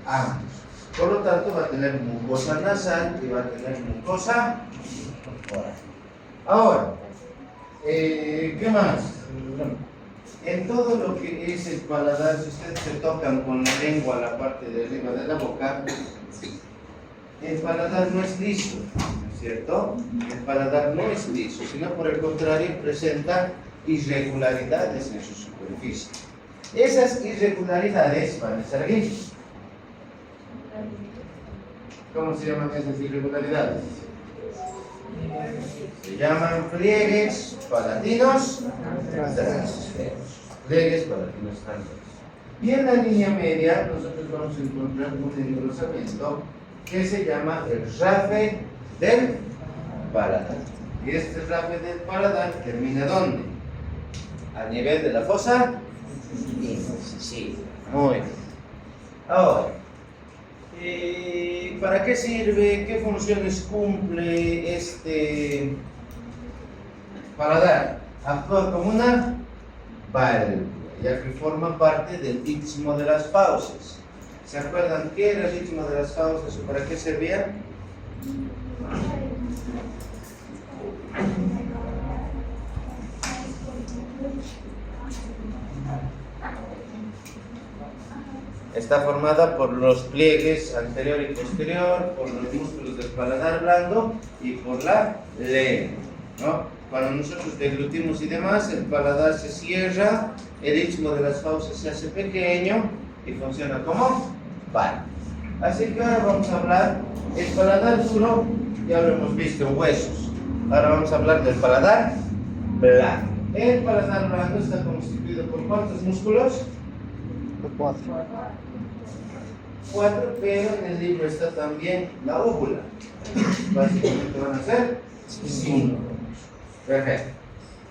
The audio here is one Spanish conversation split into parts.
ambos. Por lo tanto, va a tener mucosa nasal y va a tener mucosa oral. Ahora, ¿qué más? En todo lo que es el paladar, si ustedes se tocan con la lengua la parte de arriba de la boca, el paladar no es liso, ¿cierto? El paladar no es liso, sino por el contrario presenta irregularidades en su superficie. Esas irregularidades van a estar aquí. ¿Cómo se llaman esas irregularidades? Se llaman pliegues palatinos transversos. Pliegues palatinos transversos. Y en la línea media nosotros vamos a encontrar un engrosamiento que se llama el rafe del paladar. Y este rafe del paladar termina ¿dónde? A nivel de la fosa incisiva. Muy bien. Ahora, ¿para qué sirve? ¿Qué funciones cumple este paladar? Actúa como una válvula, ya que forma parte del istmo de las fauces. ¿Se acuerdan qué era el istmo de las fauces o para qué servía? Está formada por los pliegues anterior y posterior, por los músculos del paladar blando y por la lengua, ¿no? Cuando nosotros deglutimos y demás, el paladar se cierra, el istmo de las fauces se hace pequeño y funciona como válvula. Así que ahora vamos a hablar del paladar duro, ya lo hemos visto en huesos. Ahora vamos a hablar del paladar blando. El paladar blando está constituido por ¿cuántos músculos? 4, pero en el libro está también la óvula. Básicamente van a ser 5. Perfecto.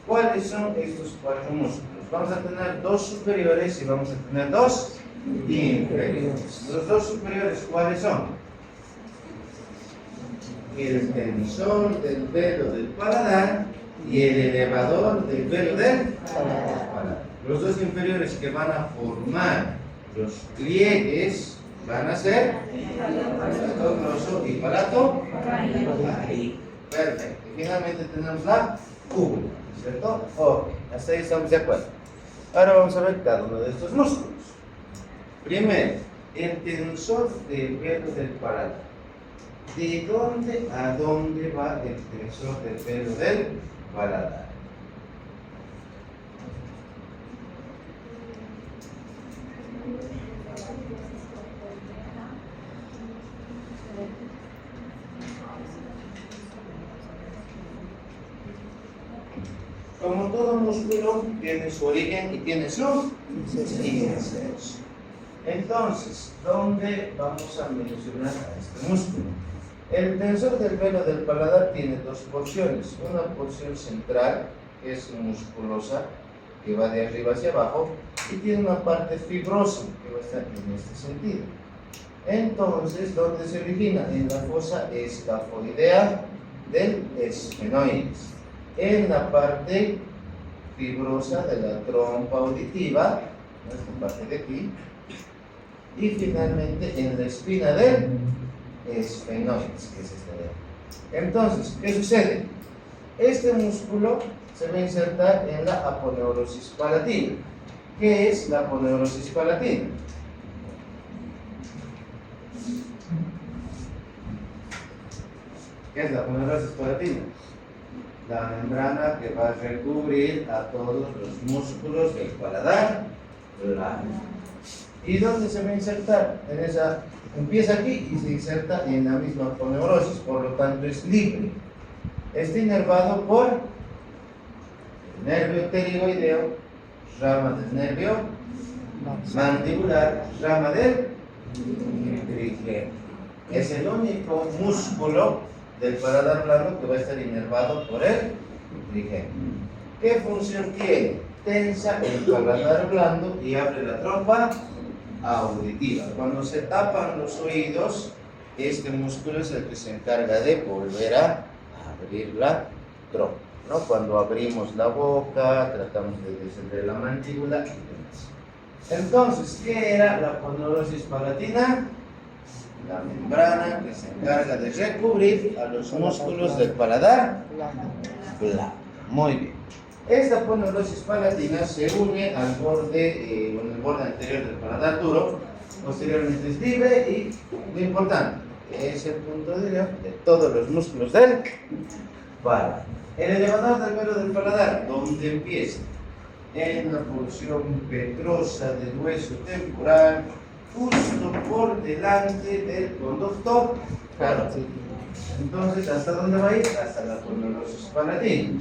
¿Cuáles son estos 4 músculos? Vamos a tener 2 superiores y vamos a tener 2 inferiores. Los 2 superiores, ¿cuáles son? El tensor del velo del paladar y el elevador del velo del paladar. Los 2 inferiores que van a formar los pliegues van a ser palato grosso y palato raíz. Perfecto. Y finalmente tenemos la úvula, ¿cierto? Ok, hasta ahí estamos de acuerdo. Ahora vamos a ver cada uno de estos músculos. Primero, el tensor del velo del paladar. ¿De dónde a dónde va el tensor del velo del paladar? Como todo músculo tiene su origen y tiene su inserción. Entonces, ¿dónde vamos a mencionar a este músculo? El tensor del velo del paladar tiene 2 porciones. Una porción central, que es musculosa, que va de arriba hacia abajo, y tiene una parte fibrosa, que va a estar en este sentido. Entonces, ¿dónde se origina? En la fosa escafoidea del esfenoides, en la parte fibrosa de la trompa auditiva, esta parte de aquí, y finalmente en la espina del esfenoides, que es esta de aquí. Entonces, ¿qué sucede? Este músculo se va a insertar en la aponeurosis palatina. ¿Qué es la aponeurosis palatina? ¿Qué es la aponeurosis palatina? La membrana que va a recubrir a todos los músculos del paladar blando. ¿Y dónde se va a insertar? En esa, empieza aquí y se inserta en la misma aponeurosis, por lo tanto es libre. Está inervado por el nervio pterigoideo, rama del nervio mandibular, rama del trigémino. Es el único músculo del paladar blando que va a estar inervado por el trigémino. ¿Qué función tiene? Tensa el paladar blando y abre la trompa auditiva. Cuando se tapan los oídos, este músculo es el que se encarga de volver a abrir la trompa, ¿no? Cuando abrimos la boca, tratamos de descender la mandíbula y demás. Entonces, ¿qué era la aponeurosis palatina? La membrana que se encarga de recubrir a los músculos del paladar blando. Muy bien. Esta aponeurosis palatina se une al borde, con el borde anterior del paladar duro, posteriormente es libre y lo importante, es el punto de unión de todos los músculos del paladar. El elevador del velo del paladar, donde empieza en la porción petrosa del hueso temporal, justo por delante del conducto carótido. Entonces, ¿hasta dónde va a ir? Hasta la aponeurosis palatina.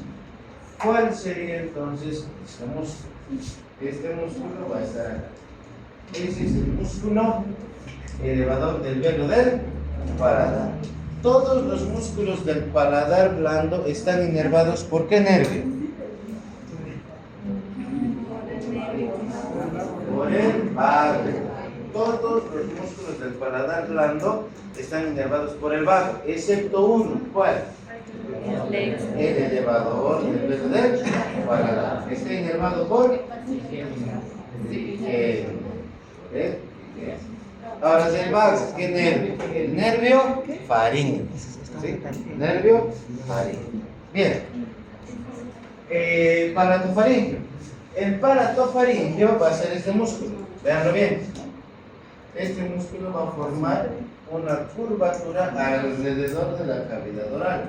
¿Cuál sería entonces este músculo? Este músculo va a estar acá. Ese es el músculo elevador del velo del paladar. Todos los músculos del paladar blando están inervados ¿por qué nervio? Por el vago. Todos los músculos del paladar blando están inervados por el vago, excepto uno. ¿Cuál? El elevador del velo del paladar. Está inervado por ahora del vago, ¿qué nervio? El nervio faríngeo. ¿Sí? Nervio faríngeo. Bien. Palatofaríngeo. El palatofaríngeo va a ser este músculo. Veanlo bien. Este músculo va a formar una curvatura alrededor de la cavidad oral.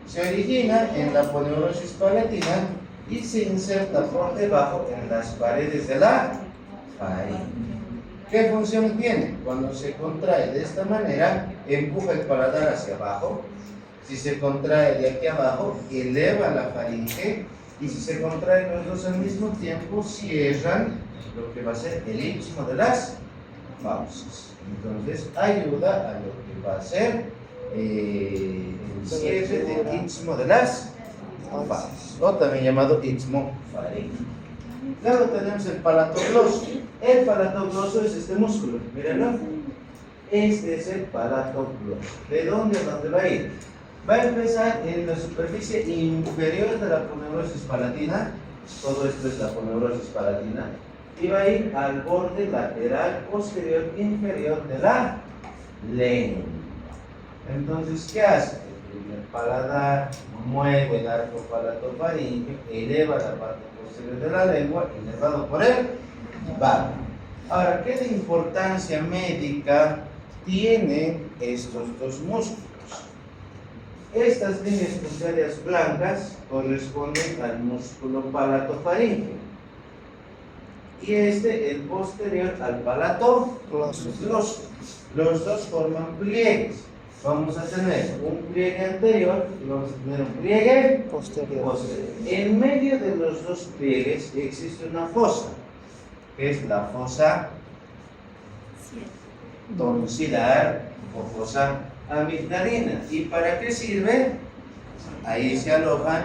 Se origina en la aponeurosis palatina y se inserta por debajo en las paredes de la faringe. ¿Qué función tiene? Cuando se contrae de esta manera, empuja el paladar hacia abajo. Si se contrae de aquí abajo, eleva la faringe. Y si se contraen los dos al mismo tiempo, cierran lo que va a ser el istmo de las fauces. Entonces, ayuda a lo que va a ser el cierre del istmo de las fauces, o también llamado istmo faríngeo. Luego tenemos el palatogloso. El palatogloso es este músculo, mírenlo. Este es el palatogloso. ¿De dónde a dónde va a ir? Va a empezar en la superficie inferior de la aponeurosis palatina. Todo esto es la aponeurosis palatina. Y va a ir al borde lateral posterior inferior de la lengua. Entonces, ¿qué hace? El paladar mueve el arco palatofaríngeo, eleva la parte posterior de la lengua, inervado por el vago. Ahora, ¿qué de importancia médica tienen estos dos músculos? Estas líneas punteadas blancas corresponden al músculo palatofaríngeo. Y este, el posterior al palatogloso. Los dos forman pliegues. Vamos a tener un pliegue anterior y vamos a tener un pliegue posterior. En medio de los dos pliegues existe una fosa, que es la fosa tonsilar o fosa amigdalina. ¿Y para qué sirve? Ahí se alojan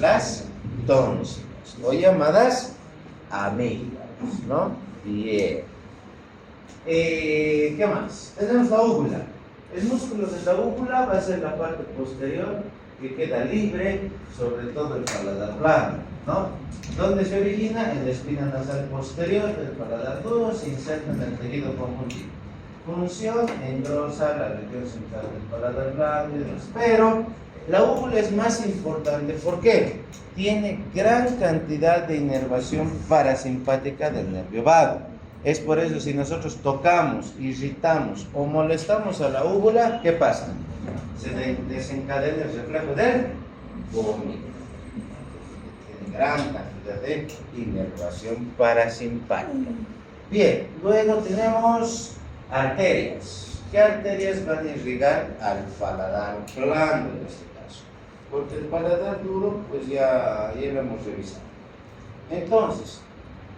las tónsilas, o llamadas amígdalas, ¿no? Bien. ¿Qué más? Tenemos la úvula. El músculo de la úvula va a ser la parte posterior que queda libre, sobre todo el paladar blando, ¿no? ¿Dónde se origina? En la espina nasal posterior del paladar duro, se inserta en el tejido conjuntivo. Función: engrosar la región central del paladar blando y demás. Pero la úvula es más importante, ¿por qué? Tiene gran cantidad de inervación parasimpática del nervio vago. Es por eso, si nosotros tocamos, irritamos o molestamos a la úvula, ¿qué pasa? Se desencadena el reflejo del vómito. Tiene gran cantidad de inervación parasimpática. Bien, luego tenemos arterias. ¿Qué arterias van a irrigar al paladar blando en este caso? Porque el paladar duro, pues ya lo hemos revisado. Entonces,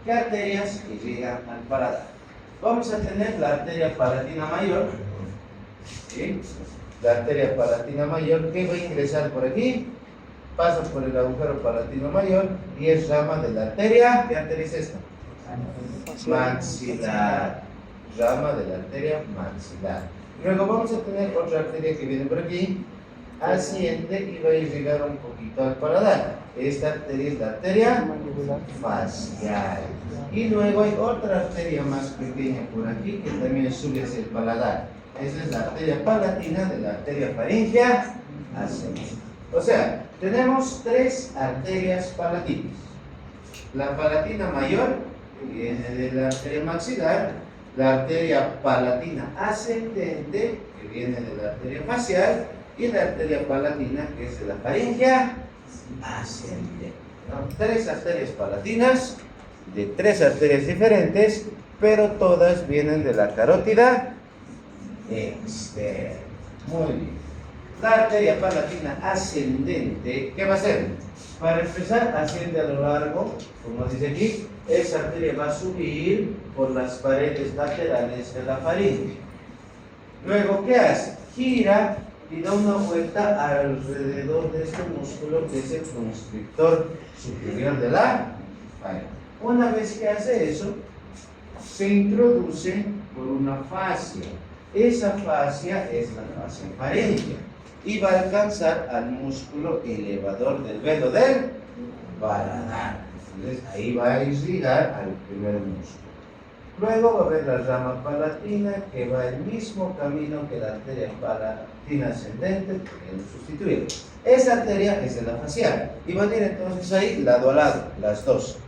¿qué arterias irrigan al paladar? Vamos a tener la arteria palatina mayor. ¿Sí? La arteria palatina mayor, que va a ingresar por aquí, pasa por el agujero palatino mayor y es rama de la arteria. ¿Qué arteria es esta? Maxilar. Rama de la arteria maxilar. Luego vamos a tener otra arteria que viene por aquí, asciende y va a irrigar un poquito al paladar. Esta arteria es la arteria facial. Y luego hay otra arteria más pequeña por aquí que también sube hacia el paladar. Esa es la arteria palatina de la arteria faríngea ascendente. O sea, tenemos tres arterias palatinas. La palatina mayor, que viene de la arteria maxilar, la arteria palatina ascendente, que viene de la arteria facial, y la arteria palatina, que es de la faríngea ascendente. ¿No? Tres arterias palatinas, de tres arterias diferentes, pero todas vienen de la carótida externa. Muy bien. La arteria palatina ascendente, ¿qué va a hacer? Para empezar, asciende a lo largo, como dice aquí, esa arteria va a subir por las paredes laterales de la faringe. Luego, ¿qué hace? Gira y da una vuelta alrededor de este músculo que es el constrictor superior de la faringe. Una vez que hace eso, se introduce por una fascia. Esa fascia es la fascia faríngea y va a alcanzar al músculo elevador del velo del paladar. Entonces ahí va a irrigar al primer músculo. Luego va a haber la rama palatina que va el mismo camino que la arteria palatina ascendente, que sustituye. Esa arteria es de la facial y van a ir entonces ahí lado a lado, las dos.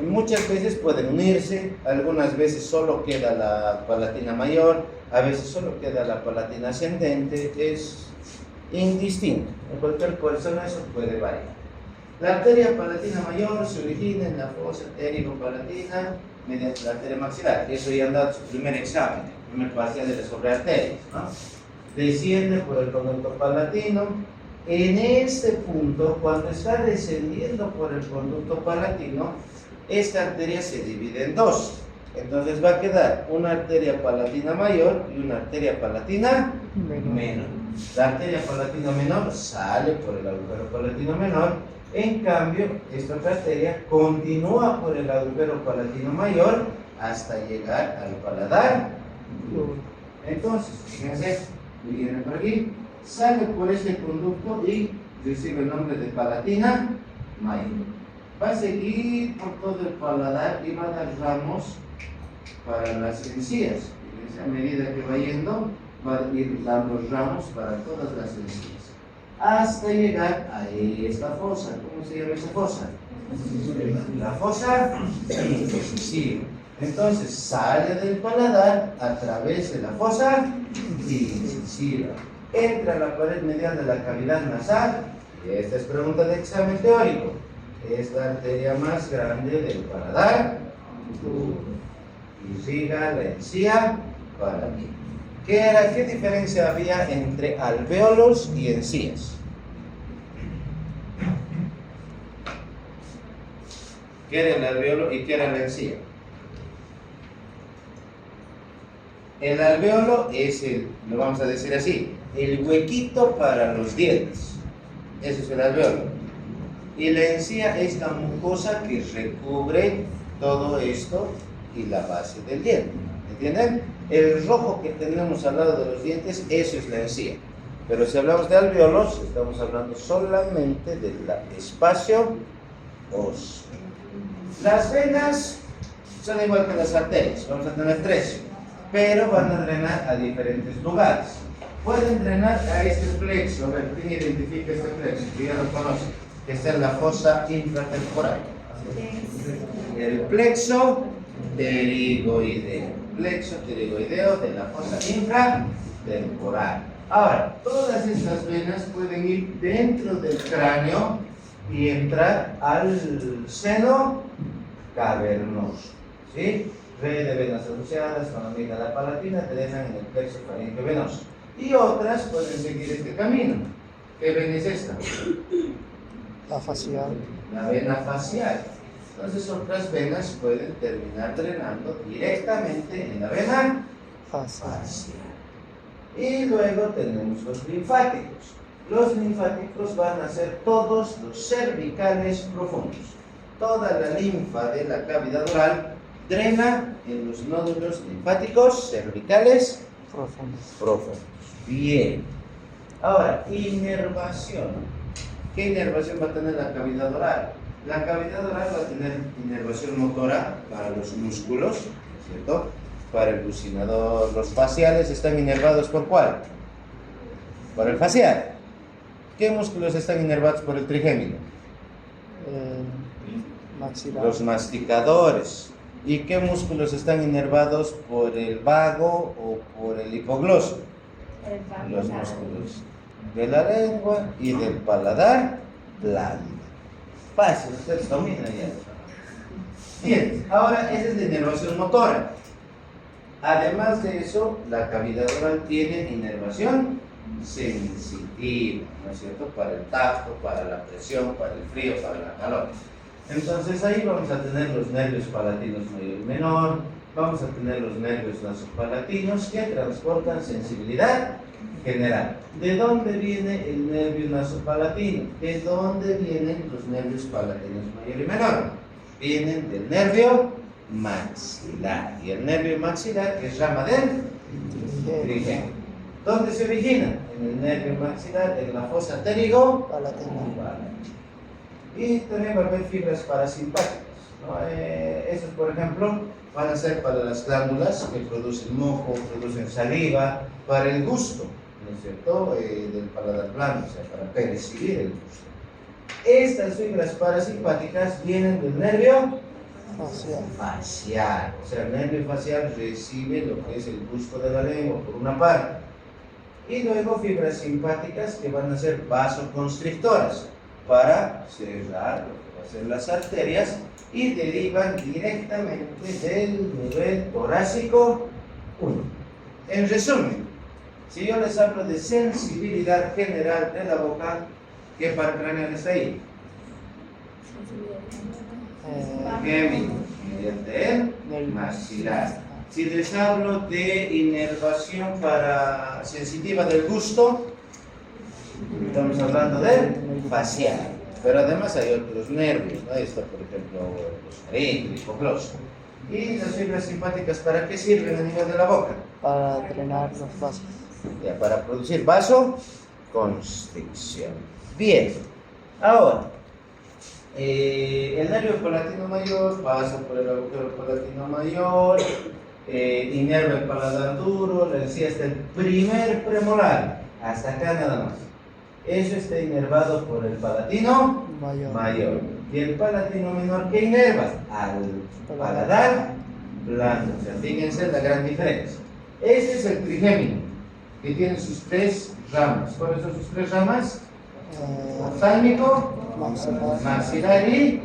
Muchas veces pueden unirse, algunas veces solo queda la palatina mayor, a veces solo queda la palatina ascendente, es indistinto. En cualquier persona eso puede variar. La arteria palatina mayor se origina en la fosa arterico-palatina mediante la arteria maxilar. Eso ya han dado su primer examen, el primer parcial de las sobrearterias, ¿no? Desciende por el conducto palatino. En este punto, cuando está descendiendo por el conducto palatino, esta arteria se divide en dos. Entonces va a quedar una arteria palatina mayor y una arteria palatina menor. La arteria palatina menor sale por el agujero palatino menor. En cambio, esta otra arteria continúa por el agujero palatino mayor hasta llegar al paladar. Entonces, fíjense, viene por aquí, sale por este conducto y recibe el nombre de palatina mayor. Va a seguir por todo el paladar y va a dar ramos para las encías. Fíjense, a medida que va yendo, va a ir dando ramos para todas las encías. Hasta llegar a esta fosa. ¿Cómo se llama esa fosa? La fosa incisiva. Entonces sale del paladar a través de la fosa incisiva. Entra a la pared medial de la cavidad nasal. Y esta es pregunta de examen teórico. Es la arteria más grande del paladar. Irriga la encía palatina. ¿Qué diferencia había entre alvéolos y encías? ¿Qué era el alvéolo y qué era la encía? El alvéolo es lo vamos a decir así, el huequito para los dientes. Eso es el alvéolo. Y la encía es la mucosa que recubre todo esto y la base del diente. ¿Entienden? El rojo que tenemos al lado de los dientes, eso es la encía. Pero si hablamos de alvéolos, estamos hablando solamente del espacio óseo. Las venas son igual que las arterias, vamos a tener tres, pero van a drenar a diferentes lugares. Pueden drenar a este plexo. A ver, ¿quién identifica este plexo? Que ya lo conoce, que está en la fosa infratemporal. El plexo pterigoideo. Plexo pterigoideo de la fosa infratemporal. Ahora, todas estas venas pueden ir dentro del cráneo y entrar al seno cavernoso. ¿Sí? Red de venas asociadas con la amígdala la palatina drenan en el plexo faríngeo venoso. Y otras pueden seguir este camino. ¿Qué vena es esta? La facial. La vena facial. Entonces otras venas pueden terminar drenando directamente en la vena facial. Y luego tenemos los linfáticos. Los linfáticos van a ser todos los cervicales profundos. Toda la linfa de la cavidad oral drena en los nódulos linfáticos cervicales profundos. Bien. Ahora, inervación. ¿Qué inervación va a tener la cavidad oral? La cavidad oral va a tener inervación motora para los músculos, ¿cierto? Para el bucinador. Los faciales están inervados ¿por cuál? Por el facial. ¿Qué músculos están inervados por el trigémino? Maxilar. Los masticadores. ¿Y qué músculos están inervados por el vago o por el hipogloso? Los músculos de la lengua y del paladar blando. Fácil, ustedes dominan ya. Bien, ahora esa es la inervación motora. Además de eso, la cavidad oral tiene inervación sensitiva, ¿no es cierto? Para el tacto, para la presión, para el frío, para la calor. Entonces ahí vamos a tener los nervios palatinos mayor y menor, vamos a tener los nervios nasopalatinos que transportan sensibilidad general. ¿De dónde viene el nervio nasopalatino? ¿De dónde vienen los nervios palatinos mayor y menor? Vienen del nervio maxilar. Y el nervio maxilar es rama del trigémino. ¿Dónde se origina? En el nervio maxilar, en la fosa pterigo-palatina. Y también va a haber fibras parasimpáticas, ¿no? Estos, por ejemplo, van a ser para las glándulas que producen moco, producen saliva, para el gusto, ¿no es cierto? Del paladar blando, o sea, para percibir el gusto. Estas fibras parasimpáticas vienen del nervio facial. O sea, el nervio facial recibe lo que es el gusto de la lengua por una parte. Y luego fibras simpáticas que van a ser vasoconstrictoras para cerrar lo que va a ser las arterias y derivan directamente del nivel torácico 1. En resumen, si yo les hablo de sensibilidad general de la boca, ¿qué par craneal está ahí? Trigémino, mediante el maxilar. Si les hablo de inervación sensitiva del gusto, estamos hablando del facial. Pero además hay otros nervios, ¿no? Ahí está, por ejemplo, los faríngeo, el hipogloso. ¿Y las fibras simpáticas para qué sirven a nivel de la boca? Para drenar los vasos. Ya, para producir vasoconstricción. Bien, ahora, el nervio palatino mayor pasa por el agujero palatino mayor, inerva el paladar duro, le decía hasta el primer premolar, hasta acá nada más. Eso está inervado por el palatino mayor. Y el palatino menor, ¿qué inerva? Al paladar blando. O sea, fíjense la gran diferencia. Ese es el trigémino, que tiene sus tres ramas. ¿Cuáles son sus tres ramas? Oftálmico, maxilar y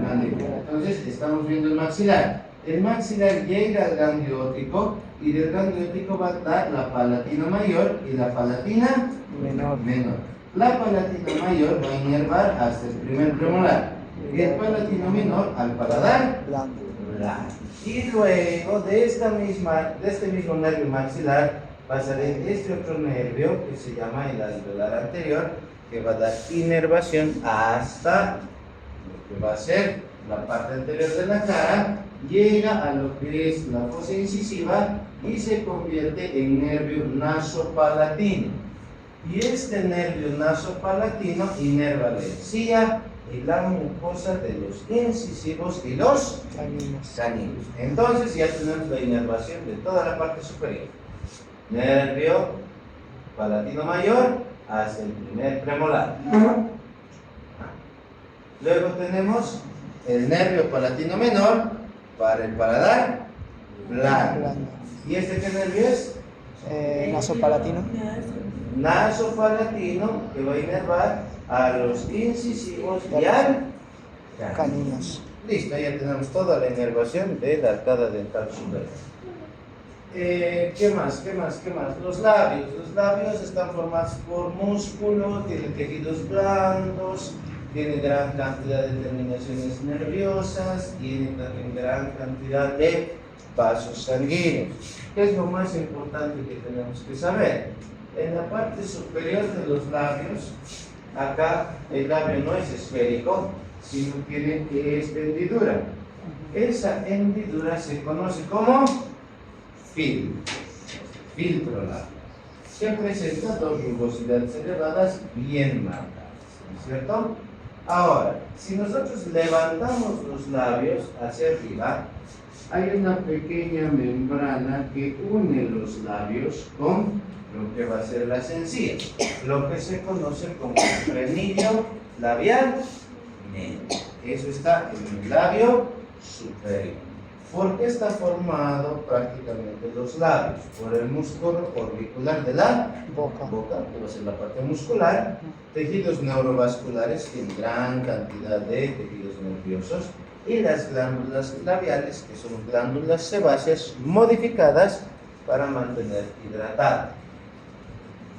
mandíbula. Entonces, estamos viendo el maxilar. El maxilar llega al ganglio óptico y del ganglio óptico va a dar la palatina mayor y la palatina menor. La palatina mayor va a inervar hasta el primer premolar y el palatino menor al paladar blando. Y luego de este mismo nervio maxilar va a salir este otro nervio que se llama el alveolar anterior, que va a dar inervación hasta lo que va a ser la parte anterior de la cara, llega a lo que es la fosa incisiva y se convierte en nervio nasopalatino. Y este nervio nasopalatino inerva la encía y la mucosa de los incisivos y los caninos. Entonces ya tenemos la inervación de toda la parte superior. Nervio palatino mayor hasta el primer premolar. Luego tenemos el nervio palatino menor para el paladar blando. ¿Y este qué nervio es? Nasopalatino. Nasopalatino, que va a inervar a los incisivos y al Caninos. Listo, ya tenemos toda la inervación de la arcada dental superior. ¿Qué más? Los labios. Los labios están formados por músculo, tienen tejidos blandos, tienen gran cantidad de terminaciones nerviosas, tienen también gran cantidad de vasos sanguíneos. ¿Qué es lo más importante que tenemos que saber? En la parte superior de los labios, acá el labio no es esférico, sino tiene esta hendidura. Esa hendidura se conoce como filtro labial. que presenta dos rugosidades elevadas bien marcadas, ¿no es cierto? Ahora, si nosotros levantamos los labios hacia arriba, hay una pequeña membrana que une los labios con lo que va a ser las encías, lo que se conoce como el frenillo labial medio. Eso está en el labio superior. ¿Por qué está formado prácticamente los labios? Por el músculo orbicular de la Boca. que va a ser la parte muscular, tejidos neurovasculares, que en gran cantidad de tejidos nerviosos, y las glándulas labiales, que son glándulas sebáceas modificadas para mantener hidratado.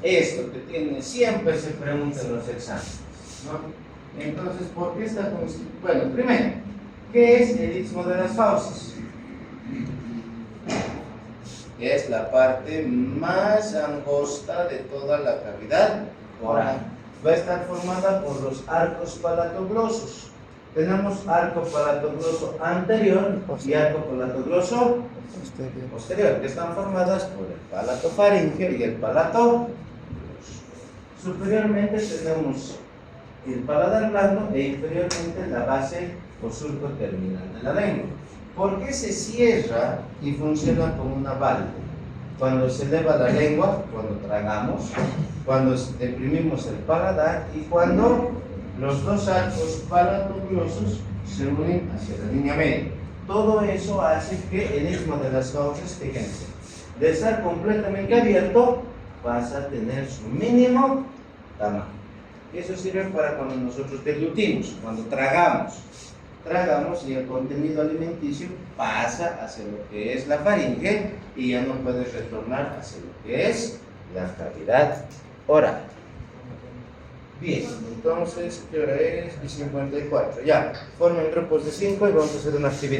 Esto que tiene, siempre se pregunta en los exámenes, ¿no? Entonces, ¿por qué está constituido? Bueno, primero, ¿qué es el istmo de las fauces? Es la parte más angosta de toda la cavidad oral. Va a estar formada por los arcos palatoglosos. Tenemos arco palatogloso anterior y arco palatogloso posterior, que están formadas por el palato faríngeo y el palato gloso. Superiormente tenemos el paladar blando e inferiormente la base o surco terminal de la lengua. ¿Por qué se cierra y funciona como una válvula? Cuando se eleva la lengua, cuando tragamos, cuando deprimimos el paladar y cuando los dos arcos palatoglosos se unen hacia la línea media. Todo eso hace que el istmo de las fauces, fíjense, de estar completamente abierto, pasa a tener su mínimo tamaño. Eso sirve para cuando nosotros deglutimos, cuando tragamos y el contenido alimenticio pasa hacia lo que es la faringe y ya no puede retornar hacia lo que es la cavidad oral. Bien, entonces, ¿qué hora es? 54. Ya, formen grupos de 5 y vamos a hacer una actividad.